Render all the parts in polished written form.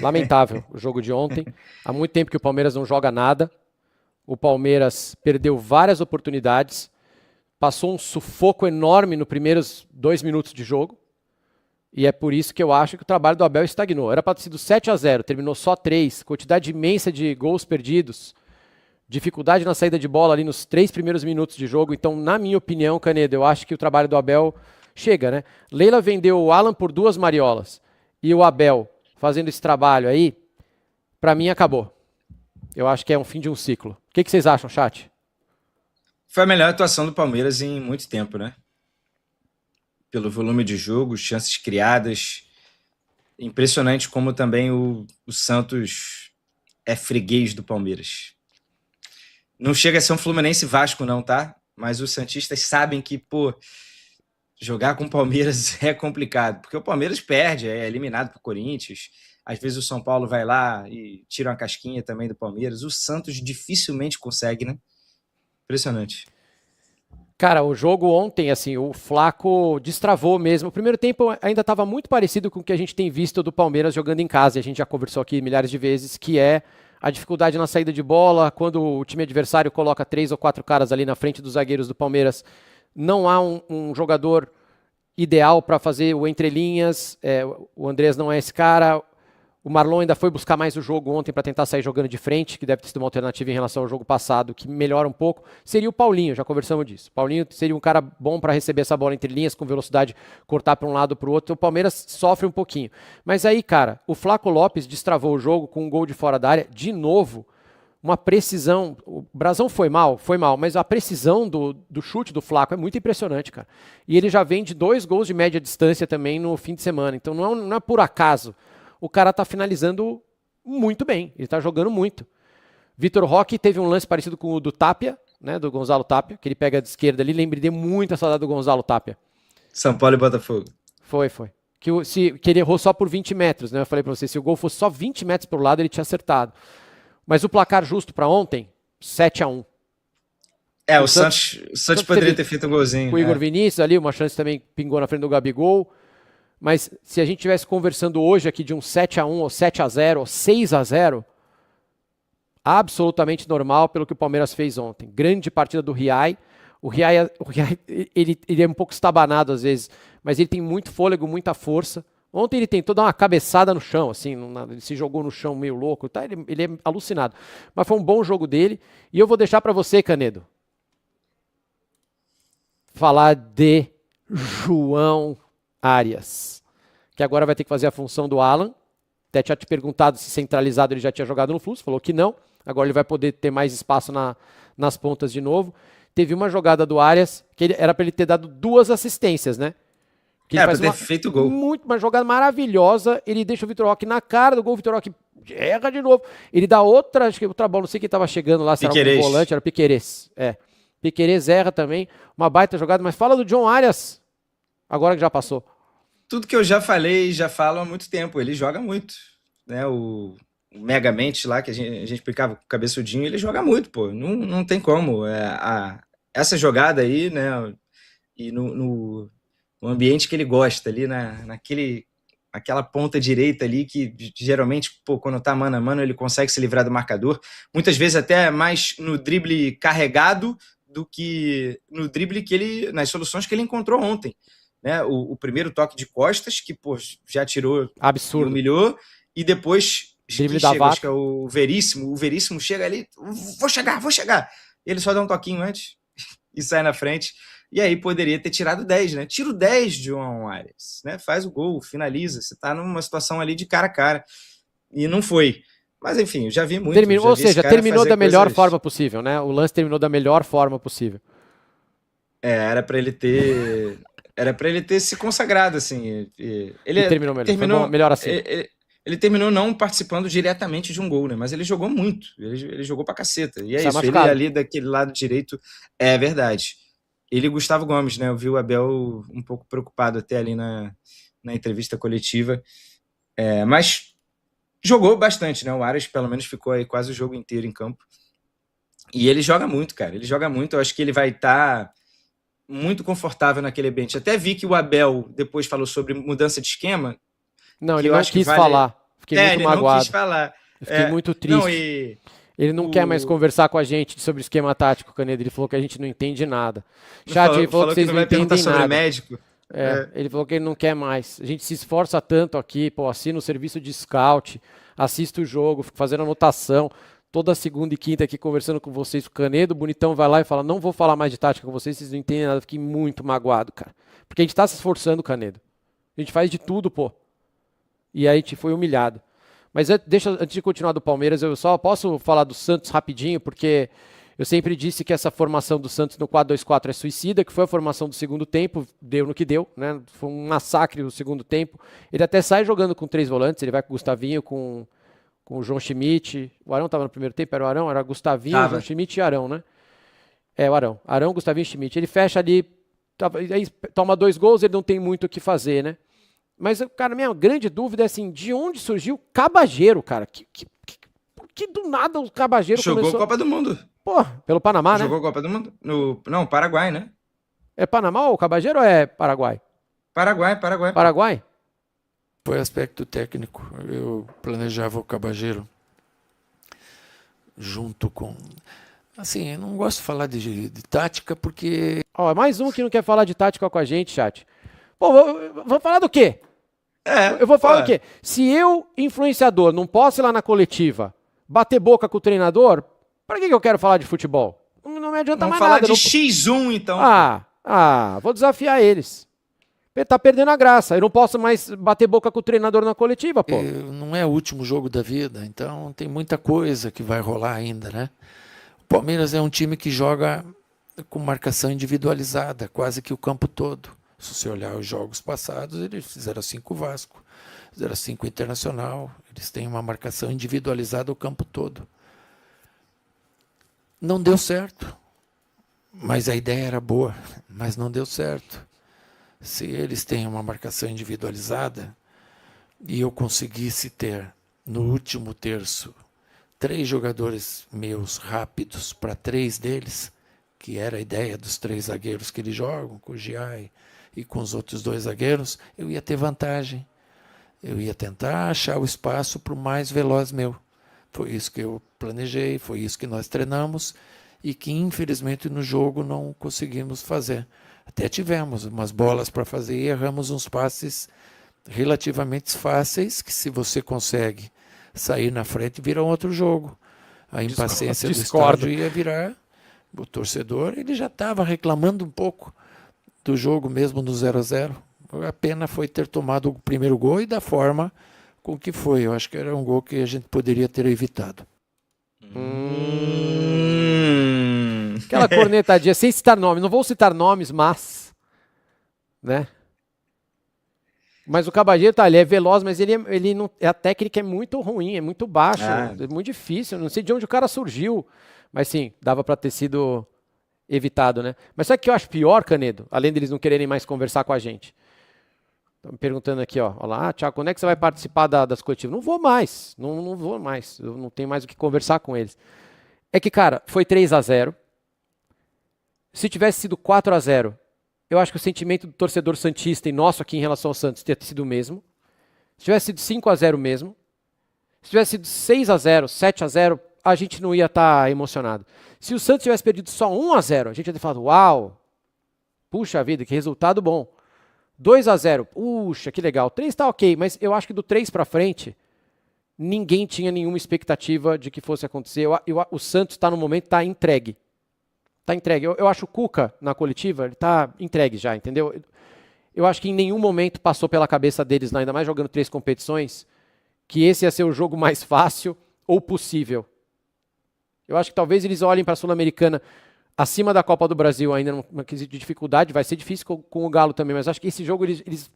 Lamentável o jogo de ontem. Há muito tempo que o Palmeiras não joga nada. O Palmeiras perdeu várias oportunidades. Passou um sufoco enorme nos primeiros 2 minutos de jogo. E é por isso que eu acho que o trabalho do Abel estagnou. Era para ter sido 7-0, terminou só 3. Quantidade imensa de gols perdidos. Dificuldade na saída de bola ali nos 3 primeiros minutos de jogo. Então, na minha opinião, Canedo, eu acho que o trabalho do Abel chega, né? Leila vendeu o Alan por 2 mariolas. E o Abel fazendo esse trabalho aí, para mim acabou. Eu acho que é um fim de um ciclo. O que vocês acham, chat? Foi a melhor atuação do Palmeiras em muito tempo, né? Pelo volume de jogo, chances criadas. Impressionante como também o Santos é freguês do Palmeiras. Não chega a ser um Fluminense Vasco não, tá? Mas os santistas sabem que, pô, jogar com o Palmeiras é complicado. Porque o Palmeiras perde, é eliminado pro Corinthians. Às vezes o São Paulo vai lá e tira uma casquinha também do Palmeiras. O Santos dificilmente consegue, né? Impressionante. Cara, o jogo ontem, assim, o Flaco destravou mesmo. O primeiro tempo ainda estava muito parecido com o que a gente tem visto do Palmeiras jogando em casa. E a gente já conversou aqui milhares de vezes, que é a dificuldade na saída de bola, quando o time adversário coloca 3 ou 4 caras ali na frente dos zagueiros do Palmeiras. Não há um jogador ideal para fazer o entrelinhas. O Andrés não é esse cara. O Marlon ainda foi buscar mais o jogo ontem para tentar sair jogando de frente, que deve ter sido uma alternativa em relação ao jogo passado, que melhora um pouco. Seria o Paulinho, já conversamos disso. Paulinho seria um cara bom para receber essa bola entre linhas, com velocidade, cortar para um lado para o outro. O Palmeiras sofre um pouquinho. Mas aí, cara, o Flaco Lopes destravou o jogo com um gol de fora da área, de novo. Uma precisão. O Brasão foi mal, mas a precisão do chute do Flaco é muito impressionante, cara. E ele já vem de 2 gols de média distância também no fim de semana. Então não é por acaso. O cara tá finalizando muito bem, ele tá jogando muito. Vitor Roque teve um lance parecido com o do Tapia, né, do Gonzalo Tapia, que ele pega de esquerda ali, lembrei muito a saudade do Gonzalo Tapia. São Paulo e Botafogo. Foi. Que ele errou só por 20 metros, né? Eu falei pra você, se o gol fosse só 20 metros pro lado, ele tinha acertado. Mas o placar justo pra ontem, 7-1. O Santos poderia ter feito um golzinho. O Igor Vinícius ali, uma chance também pingou na frente do Gabigol. Mas se a gente estivesse conversando hoje aqui de um 7-1 ou 7-0 ou 6-0, absolutamente normal pelo que o Palmeiras fez ontem. Grande partida do Riai. O Riai ele é um pouco estabanado às vezes, mas ele tem muito fôlego, muita força. Ontem ele tentou dar uma cabeçada no chão, assim, ele se jogou no chão meio louco, tá? Ele é alucinado. Mas foi um bom jogo dele. E eu vou deixar para você, Canedo, falar de João Arias, que agora vai ter que fazer a função do Alan. Até tinha te perguntado se centralizado ele já tinha jogado no Fluxo, falou que não. Agora ele vai poder ter mais espaço nas pontas de novo. Teve uma jogada do Arias, que era para ele ter dado 2 assistências, né? Que para ter feito gol. Uma jogada maravilhosa, ele deixa o Vitor Roque na cara do gol, o Vitor Roque erra de novo. Ele dá outra, acho que outra bola, não sei quem estava chegando lá, se era um volante, era Piquerez. Piquerez erra também, uma baita jogada, mas fala do John Arias, agora que já passou. Tudo que eu já falei, já falo há muito tempo. Ele joga muito, né? O Megamente lá, que a gente explicava com o cabeçudinho, ele joga muito, pô. Não tem como. Essa jogada aí, né? E no ambiente que ele gosta, ali naquela ponta direita ali, que geralmente, pô, quando tá mano a mano, ele consegue se livrar do marcador. Muitas vezes até mais no drible carregado do que no drible nas soluções que ele encontrou ontem. Né, o primeiro toque de costas, que pô, já tirou absurdo, e humilhou, e depois acho que é o Veríssimo chega ali, vou chegar, ele só dá um toquinho antes e sai na frente, e aí poderia ter tirado 10, né, tira o 10 de João Arias, né, faz o gol, finaliza, você tá numa situação ali de cara a cara, e não foi. Mas enfim, eu já vi muito. Terminou da melhor forma possível, né, o lance terminou da melhor forma possível. Era para ele ter se consagrado, assim. Ele terminou melhor. Melhor assim. Ele terminou não participando diretamente de um gol, né? Mas ele jogou muito. Ele jogou pra caceta. E é isso. Ele ali daquele lado direito, é verdade. Ele e Gustavo Gomes, né? Eu vi o Abel um pouco preocupado até ali na entrevista coletiva. Mas jogou bastante, né? O Arias, pelo menos, ficou aí quase o jogo inteiro em campo. E ele joga muito, cara. Ele joga muito. Eu acho que ele vai estar muito confortável naquele ambiente. Até vi que o Abel depois falou sobre mudança de esquema. Não, ele não quis falar. Fiquei muito Ele não quis magoado. falar. Eu fiquei muito Não, triste. e Ele não quer mais o... conversar com a gente sobre esquema tático, Canedo. Ele falou que a gente não entende nada. Chat, ele falou que falou que vocês não não vai perguntar entendem sobre nada. médico. É. Ele falou que ele não quer mais. A gente se esforça tanto aqui, pô, assina o serviço de scout, assisto o jogo, fico fazendo anotação, toda segunda e quinta aqui conversando com vocês. O Canedo, bonitão, vai lá e fala, não vou falar mais de tática com vocês, vocês não entendem nada. Fiquei muito magoado, cara. Porque a gente tá se esforçando, Canedo. A gente faz de tudo, pô. E aí a gente foi humilhado. Mas deixa, antes de continuar do Palmeiras, eu só posso falar do Santos rapidinho, porque eu sempre disse que essa formação do Santos no 4-2-4 é suicida, que foi a formação do segundo tempo, deu no que deu, né? Foi um massacre o segundo tempo. Ele até sai jogando com 3 volantes, ele vai com o Gustavinho, com o João Schmidt. O Arão estava no primeiro tempo, era o Arão, era Gustavinho, João Schmidt e Arão, né? O Arão. Arão, Gustavinho e Schmidt. Ele fecha ali, aí toma 2 gols, ele não tem muito o que fazer, né? Mas, cara, minha grande dúvida é assim, de onde surgiu o Cabageiro, cara? Por que do nada o Cabageiro Jogou começou... Copa do Mundo. Pô, pelo Panamá, Jogou Copa do Mundo? Não, Paraguai, né? É Panamá ou o Cabageiro ou é Paraguai? Paraguai. Paraguai? Foi aspecto técnico. Eu planejava o Cabageiro junto com... Assim, eu não gosto de falar de tática porque... Ó, mais um que não quer falar de tática com a gente, chat. Pô, vou falar do quê? Eu vou falar do quê? Se eu, influenciador, não posso ir lá na coletiva bater boca com o treinador, pra que eu quero falar de futebol? Não me adianta mais nada. Vamos falar de X1, então. Vou desafiar eles. Ele tá perdendo a graça. Eu não posso mais bater boca com o treinador na coletiva, pô. Não é o último jogo da vida, então tem muita coisa que vai rolar ainda, né? O Palmeiras é um time que joga com marcação individualizada, quase que o campo todo. Se você olhar os jogos passados, eles fizeram 5 Vasco, fizeram 5 Internacional. Eles têm uma marcação individualizada o campo todo. Não deu certo, mas a ideia era boa, mas não deu certo. Se eles têm uma marcação individualizada e eu conseguisse ter, no último terço, 3 jogadores meus rápidos para 3 deles, que era a ideia dos 3 zagueiros que eles jogam, com o Giai e com os outros 2 zagueiros, eu ia ter vantagem. Eu ia tentar achar o espaço para o mais veloz meu. Foi isso que eu planejei, foi isso que nós treinamos e que, infelizmente, no jogo não conseguimos fazer. Até tivemos umas bolas para fazer e erramos uns passes relativamente fáceis, que se você consegue sair na frente, vira um outro jogo. A impaciência do estádio ia virar. O torcedor, ele já estava reclamando um pouco do jogo mesmo no 0-0. A pena foi ter tomado o primeiro gol e da forma com que foi. Eu acho que era um gol que a gente poderia ter evitado. Aquela cornetadinha, sem citar nomes. Não vou citar nomes, mas... né? Mas o Cabageiro tá ali, é veloz, mas ele não, a técnica é muito ruim, é muito baixa, é muito difícil. Não sei de onde o cara surgiu. Mas sim, dava para ter sido evitado, né? Mas sabe o que eu acho pior, Canedo? Além deles não quererem mais conversar com a gente. Estão me perguntando aqui, ó. Olá, Thiago, quando é que você vai participar das coletivas? Não vou mais. Não vou mais. Eu não tenho mais o que conversar com eles. É que, cara, foi 3-0. Se tivesse sido 4-0, eu acho que o sentimento do torcedor santista e nosso aqui em relação ao Santos teria sido o mesmo. Se tivesse sido 5-0 mesmo. Se tivesse sido 6-0, 7-0, a gente não ia estar emocionado. Se o Santos tivesse perdido só 1-0, a gente ia ter falado, uau, puxa vida, que resultado bom. 2-0, puxa, que legal. 3 tá ok, mas eu acho que do 3 para frente, ninguém tinha nenhuma expectativa de que fosse acontecer. O Santos está no momento, está entregue. Está entregue. Eu acho o Cuca na coletiva, ele está entregue já, entendeu? Eu acho que em nenhum momento passou pela cabeça deles, ainda mais jogando 3 competições, que esse ia ser o jogo mais fácil ou possível. Eu acho que talvez eles olhem para a Sul-Americana acima da Copa do Brasil, ainda numa quesito de dificuldade, vai ser difícil com o Galo também, mas acho que esse jogo eles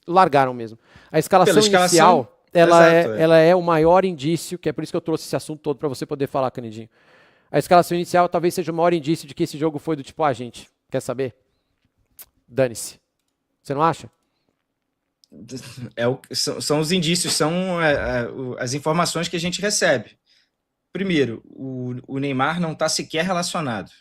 largaram mesmo. A escalação inicial, ela é o maior indício, que é por isso que eu trouxe esse assunto todo para você poder falar, Canidinho. A escalação inicial talvez seja o maior indício de que esse jogo foi do tipo, gente, quer saber? Dane-se. Você não acha? São os indícios, são as informações que a gente recebe. Primeiro, o Neymar não está sequer relacionado.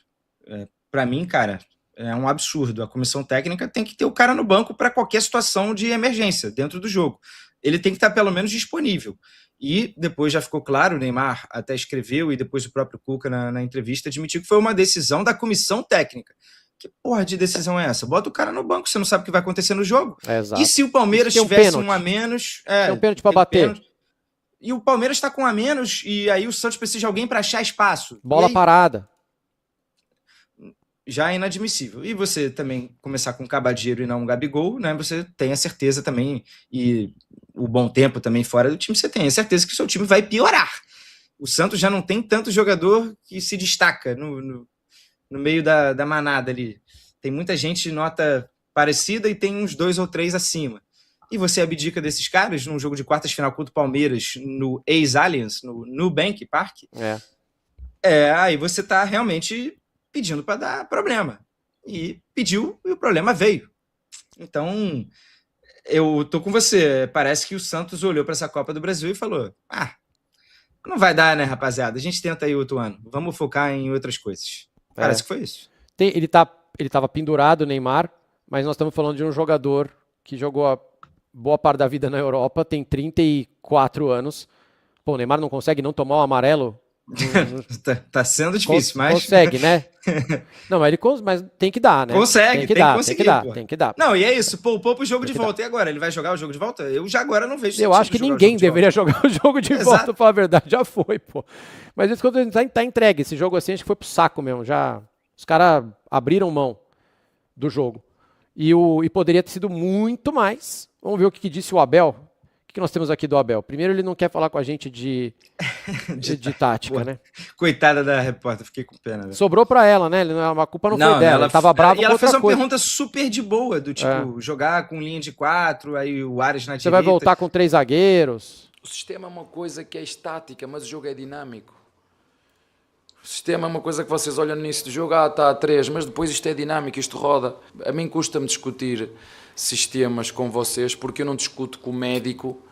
Para mim, cara, é um absurdo. A comissão técnica tem que ter o cara no banco para qualquer situação de emergência dentro do jogo. ele tem que estar pelo menos disponível. E depois já ficou claro, o Neymar até escreveu, e depois o próprio Cuca na entrevista admitiu que foi uma decisão da comissão técnica. Que porra de decisão é essa? Bota o cara no banco, você não sabe o que vai acontecer no jogo. Exato. E se o Palmeiras tivesse um a menos... tem um pênalti para bater. Pênalti. E o Palmeiras está com um a menos, e aí o Santos precisa de alguém para achar espaço. Bola parada. Já é inadmissível. E você também começar com um Cabadeiro e não um Gabigol, né? Você tem a certeza também, e o bom tempo também fora do time, você tem a certeza que o seu time vai piorar. O Santos já não tem tanto jogador que se destaca no meio da manada ali. Tem muita gente de nota parecida e tem uns 2 ou 3 acima. E você abdica desses caras num jogo de quartas final contra o Palmeiras no ex-Allianz, no Nubank Park. Aí você tá realmente pedindo para dar problema. E pediu e o problema veio. Então, eu tô com você. Parece que o Santos olhou para essa Copa do Brasil e falou: não vai dar, né, rapaziada? A gente tenta aí outro ano. Vamos focar em outras coisas. Parece que foi isso. Ele tava pendurado, o Neymar, mas nós estamos falando de um jogador que jogou a boa parte da vida na Europa, tem 34 anos. Pô, o Neymar não consegue não tomar o amarelo? Tá sendo difícil, mas... Consegue, né? Não, mas tem que dar, né? Consegue, tem que dar. Não, e é isso, poupou pro jogo de volta. E agora, ele vai jogar o jogo de volta? Eu já agora não vejo. Eu acho que ninguém deveria jogar o jogo de volta, pra falar a verdade. Já foi, pô. Mas isso quando tá entregue. Esse jogo assim, acho que foi pro saco mesmo. Já, os caras abriram mão do jogo. E poderia ter sido muito mais. Vamos ver o que disse o Abel. O que nós temos aqui do Abel? Primeiro, ele não quer falar com a gente de tática, né? Coitada da repórter, fiquei com pena. Né? Sobrou pra ela, né? A culpa não foi dela. Ela tava brava. E ela fez uma pergunta super de boa, do tipo, jogar com linha de 4, aí o Ares na direita. Você vai voltar com 3 zagueiros. O sistema é uma coisa que é estática, mas o jogo é dinâmico. O sistema é uma coisa que vocês olham no início do jogo, está a 3, mas depois isto é dinâmico, isto roda. A mim custa-me discutir sistemas com vocês, porque eu não discuto com o médico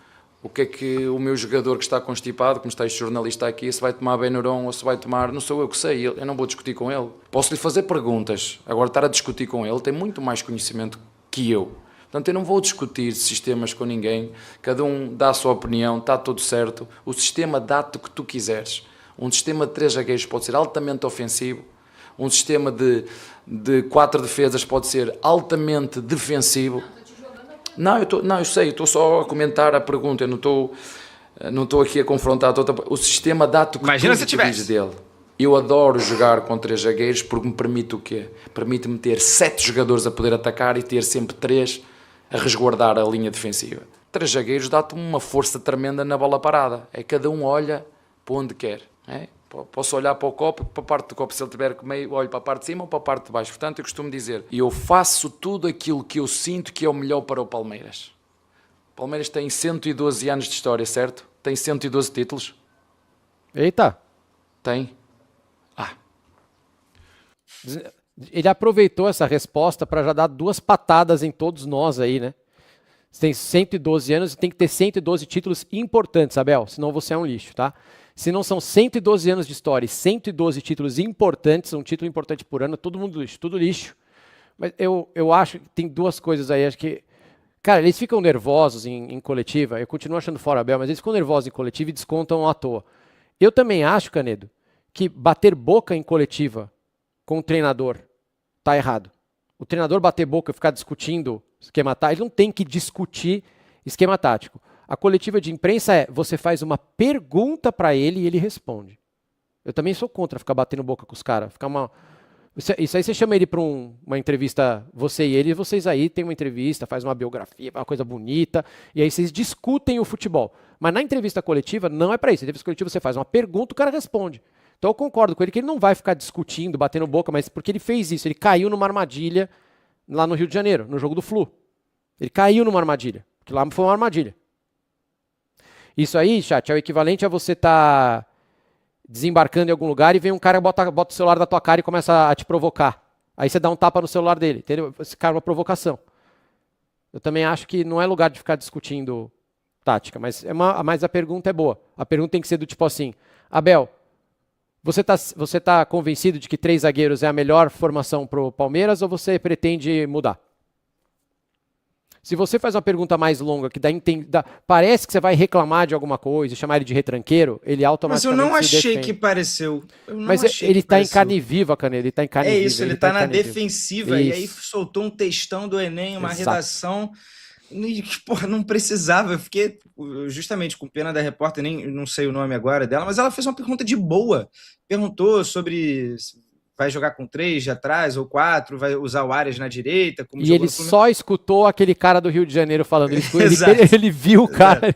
o que é que o meu jogador que está constipado, como está este jornalista aqui, se vai tomar Benuron ou se vai tomar, não sou eu que sei, eu não vou discutir com ele. Posso-lhe fazer perguntas, agora estar a discutir com ele tem muito mais conhecimento que eu. Portanto, eu não vou discutir sistemas com ninguém, cada um dá a sua opinião, está tudo certo, o sistema dá-te o que tu quiseres. Um sistema de 3 zagueiros pode ser altamente ofensivo, um sistema de 4 defesas pode ser altamente defensivo. Eu sei, eu estou só a comentar a pergunta, eu não estou aqui a confrontar. O sistema dá-te o que Imagina tu se tivesse. dele. Eu adoro jogar com 3 zagueiros porque me permite o quê? Permite-me ter 7 jogadores a poder atacar e ter sempre 3 a resguardar a linha defensiva. 3 zagueiros dá-te uma força tremenda na bola parada. É cada um olha para onde quer. É? Posso olhar para o copo, para a parte do copo, se ele tiver meio, olho para a parte de cima ou para a parte de baixo. Portanto, eu costumo dizer, eu faço tudo aquilo que eu sinto que é o melhor para o Palmeiras. O Palmeiras tem 112 anos de história, certo? Tem 112 títulos. Eita! Tem? Ele aproveitou essa resposta para já dar 2 patadas em todos nós aí, né? Você tem 112 anos e tem que ter 112 títulos importantes, Abel, senão você é um lixo, tá? Se não são 112 anos de história e 112 títulos importantes, um título importante por ano, todo mundo lixo, tudo lixo. Mas eu acho que tem 2 coisas aí, acho que... Cara, eles ficam nervosos em coletiva, eu continuo achando fora Abel, mas eles ficam nervosos em coletiva e descontam à toa. Eu também acho, Canedo, que bater boca em coletiva com o treinador tá errado. O treinador bater boca e ficar discutindo esquema tático, ele não tem que discutir esquema tático. A coletiva de imprensa você faz uma pergunta para ele e ele responde. Eu também sou contra ficar batendo boca com os caras. Isso aí você chama ele para uma entrevista, você e ele, vocês aí tem uma entrevista, faz uma biografia, uma coisa bonita, e aí vocês discutem o futebol. Mas na entrevista coletiva não é para isso. Na entrevista coletiva você faz uma pergunta, o cara responde. Então eu concordo com ele que ele não vai ficar discutindo, batendo boca, mas porque ele fez isso, ele caiu numa armadilha lá no Rio de Janeiro, no jogo do Flu. Ele caiu numa armadilha, porque lá foi uma armadilha. Isso aí, chat, é o equivalente a você estar desembarcando em algum lugar e vem um cara, bota o celular da tua cara e começa a te provocar. Aí você dá um tapa no celular dele, entendeu? Esse cara é uma provocação. Eu também acho que não é lugar de ficar discutindo tática, mas a pergunta é boa. A pergunta tem que ser do tipo assim, Abel, você tá convencido de que 3 zagueiros é a melhor formação para o Palmeiras ou você pretende mudar? Se você faz uma pergunta mais longa, que parece que você vai reclamar de alguma coisa, chamar ele de retranqueiro, ele Mas eu automaticamente não se achei defende. que pareceu. Eu não Mas achei ele que tá em pareceu. carne viva, Canelo, ele tá em carne É viva. isso, ele tá em na carne viva. defensiva e aí Isso. soltou um textão do Enem, uma Exato. redação. E, porra, não precisava. Eu fiquei justamente com pena da repórter, nem não sei o nome agora dela, mas ela fez uma pergunta de boa. Perguntou sobre se vai jogar com 3 de atrás ou 4, vai usar o Arias na direita, como E jogou ele no Fluminense. só escutou aquele cara do Rio de Janeiro falando. Exato. Ele viu o cara.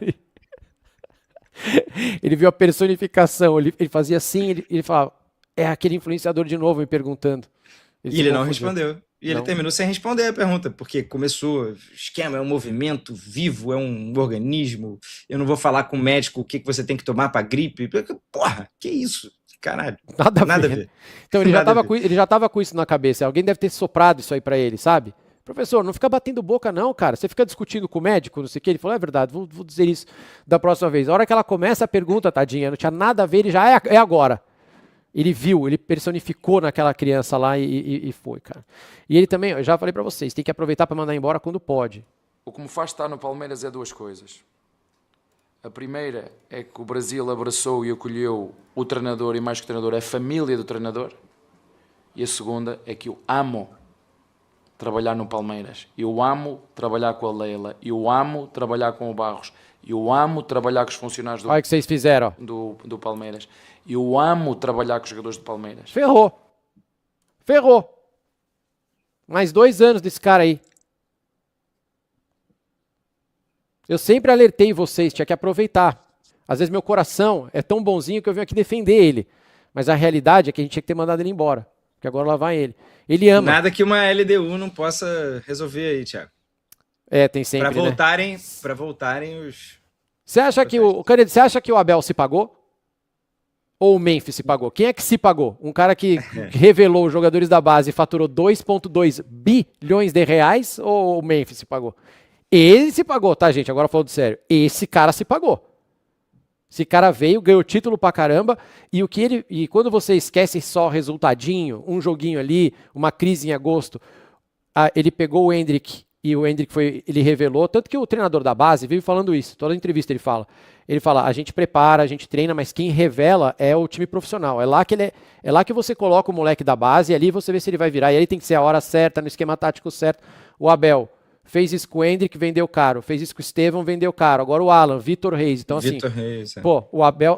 Ele viu a personificação. Ele fazia assim, ele falava, é aquele influenciador de novo me perguntando. E se ele não confundiu. respondeu. E ele Não. terminou sem responder a pergunta, porque começou, esquema, é um movimento vivo, é um organismo, eu não vou falar com o médico o que você tem que tomar para gripe. Porra, que isso? Caralho, Nada a nada a ver. ver. Então ele Nada a ver. já tava com isso na cabeça. Alguém deve ter soprado isso aí pra ele, sabe? Professor, não fica batendo boca não, cara. Você fica discutindo com o médico, não sei o que. Ele falou, é verdade, vou dizer isso da próxima vez. A hora que ela começa a pergunta, tadinha, não tinha nada a ver, ele já é agora. Ele viu, ele personificou naquela criança lá e foi, cara. E ele também, eu já falei pra vocês, tem que aproveitar pra mandar embora quando pode. O que me faz estar no Palmeiras é duas coisas. A primeira é que o Brasil abraçou e acolheu o treinador e, mais que o treinador, a família do treinador. E a segunda é que eu amo trabalhar no Palmeiras. Eu amo trabalhar com a Leila. Eu amo trabalhar com o Barros. Eu amo trabalhar com os funcionários Olha o que vocês fizeram, ó. do Palmeiras. Eu amo trabalhar com os jogadores do Palmeiras. Ferrou. Mais 2 anos desse cara aí. Eu sempre alertei vocês, tinha que aproveitar. Às vezes meu coração é tão bonzinho que eu venho aqui defender ele. Mas a realidade é que a gente tinha que ter mandado ele embora. Porque agora lá vai ele. Ele ama. Nada que uma LDU não possa resolver aí, Thiago. É, tem sempre, Para voltarem os... Você acha que você acha que o Abel se pagou? Ou o Memphis se pagou? Quem é que se pagou? Um cara que revelou os jogadores da base e faturou 2,2 bilhões de reais ou o Memphis se pagou? Ele se pagou, tá, gente? Agora falando sério. Esse cara se pagou. Esse cara veio, ganhou título pra caramba, e quando você esquece só resultadinho, um joguinho ali, uma crise em agosto, ele pegou o Endrick, e o Endrick ele revelou, tanto que o treinador da base vive falando isso, toda entrevista ele fala, a gente prepara, a gente treina, mas quem revela é o time profissional, é lá que você coloca o moleque da base, e ali você vê se ele vai virar, e aí tem que ser a hora certa, no esquema tático certo. O Abel fez isso com o Endrick, vendeu caro. Fez isso com o Estevão, vendeu caro. Agora o Alan, Vitor Reis. Então, Vitor Reis, pô,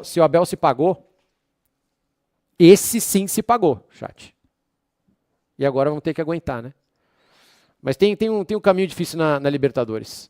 se o Abel se pagou, esse sim se pagou, chat. E agora vamos ter que aguentar, né? Mas tem um caminho difícil na Libertadores.